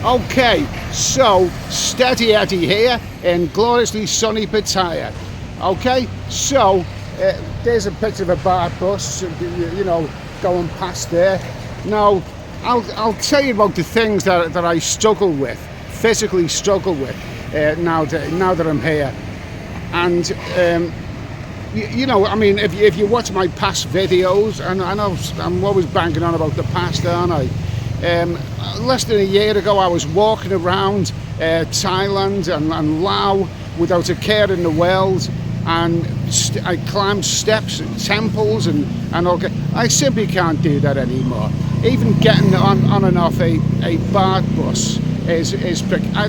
Okay, so steady Eddie here in gloriously sunny Pattaya. Okay, so there's a picture of a bar bus, you know, going past there. Now, I'll tell you about the things that I struggle with, physically struggle with, now that I'm here. And you know, I mean, if you watch my past videos, and I know I'm always banging on about the past, aren't I? Less than a year ago, I was walking around Thailand and Laos without a care in the world, and I climbed steps and temples and all. I simply can't do that anymore. Even getting on and off a BART bus is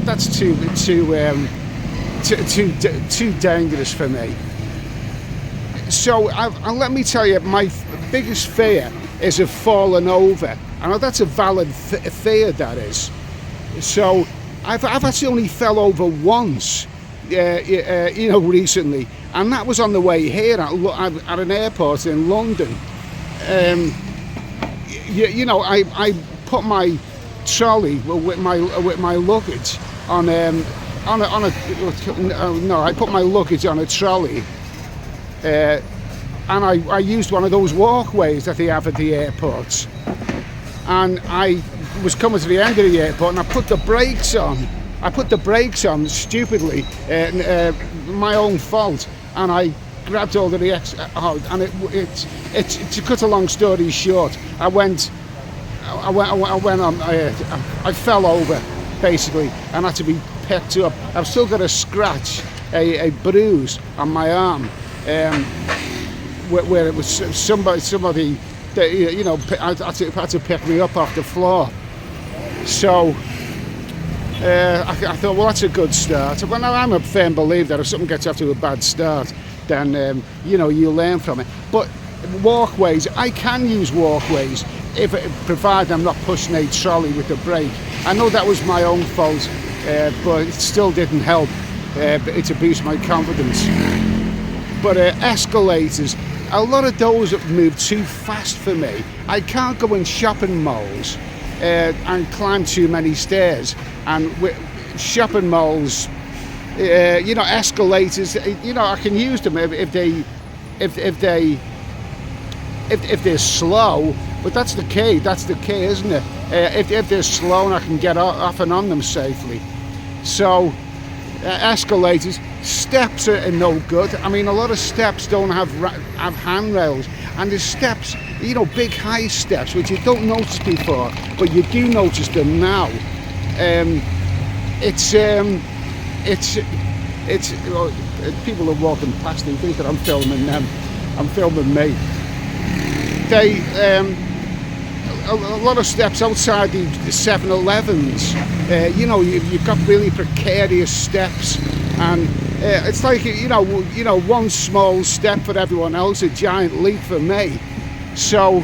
that's too dangerous for me. So let me tell you, my biggest fear is of falling over. I know that's a valid fear, that is. So I've actually only fell over once, you know, recently, and that was on the way here at an airport in London. You know, I put my trolley with my luggage on I put my luggage on a trolley. And I used one of those walkways that they have at the airports, and I was coming to the end of the airport and I put the brakes on. I put the brakes on stupidly, my own fault, and I grabbed hold of the and to cut a long story short, I fell over basically and had to be picked up. I've still got a scratch, a bruise on my arm. Where it was somebody that, you know, had to pick me up off the floor. So I thought, well, that's a good start. Well, now I'm a firm believer that if something gets off to a bad start, then you know, you learn from it. But walkways, I can use walkways provided I'm not pushing a trolley with the brake. I know that was my own fault, but it still didn't help to boost my confidence. But escalators, a lot of those have moved too fast for me. I can't go in shopping malls and climb too many stairs. And with shopping malls, you know, escalators, you know, I can use them if they're slow. But that's the key. That's the key, isn't it? If they're slow, and I can get off and on them safely. So escalators. Steps are no good. I mean, a lot of steps don't have handrails, and there's steps, you know, big high steps which you don't notice before, but you do notice them now. People are walking past, they think that I'm filming them. I'm filming me. A lot of steps outside the 7-Elevens. You know, you've got really precarious steps, and it's like, you know, one small step for everyone else, a giant leap for me. So,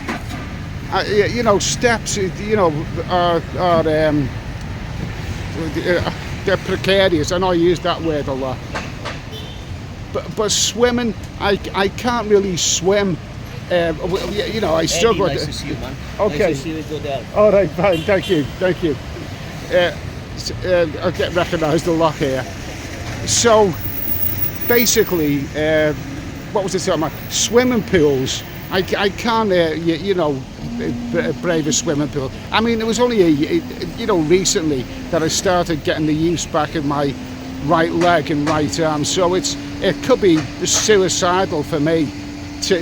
you know, steps, you know, are they're precarious. I know I use that word a lot. But swimming, I can't really swim. You know, I struggle. Nice to see you, man. Okay. Nice to see you go there. All right, fine. Thank you. I get recognised a lot here. So, basically, what was it talking about? Swimming pools. I can't, you know, brave a swimming pool. I mean, it was only you know, recently that I started getting the use back in my right leg and right arm. So it could be suicidal for me to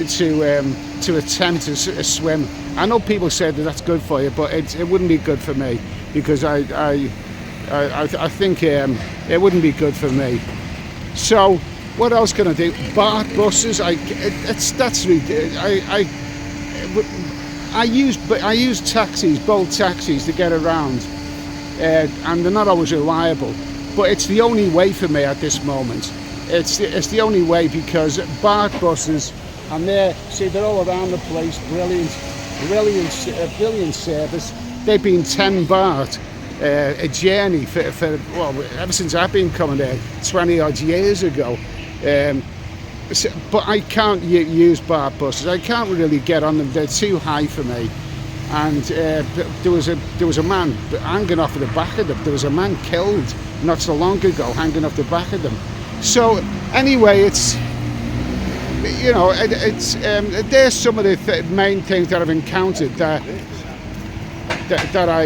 attempt a swim. I know people say that that's good for you, but it wouldn't be good for me, because I think it wouldn't be good for me. So what else can I do? BART buses. I use taxis, Bolt taxis, to get around, and they're not always reliable. But it's the only way for me at this moment. It's the only way, because BART buses, and they're all around the place. Brilliant service. They've been 10 baht a journey for well, ever since I've been coming there 20 odd years ago. But I can't use BART buses. I can't really get on them. They're too high for me. and there was a man hanging off the back of them. There was a man killed not so long ago, hanging off the back of them. So anyway, it's, you know, there's some of the main things that I've encountered that I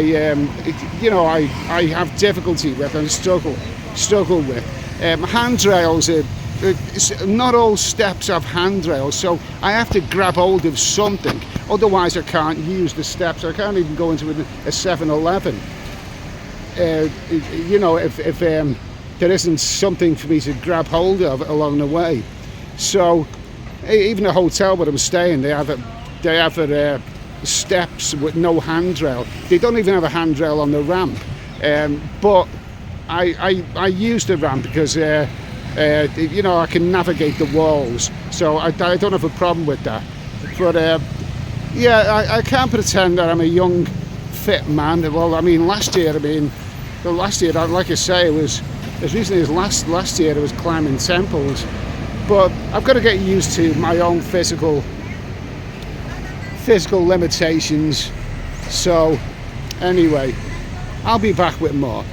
you know, I have difficulty with and struggle with. Handrails are, not all steps have handrails, so I have to grab hold of something, otherwise I can't use the steps. I can't even go into a 7-Eleven, you know, if there isn't something for me to grab hold of along the way. So even the hotel where I'm staying, they have steps with no handrail. They don't even have a handrail on the ramp, but I use the ramp because you know, I can navigate the walls, so I don't have a problem with that. But yeah, I can't pretend that I'm a young, fit man. Well, I mean, last year, like I say, it was as recently as last year, I was climbing temples. But I've got to get used to my own physical limitations. So anyway, I'll be back with more.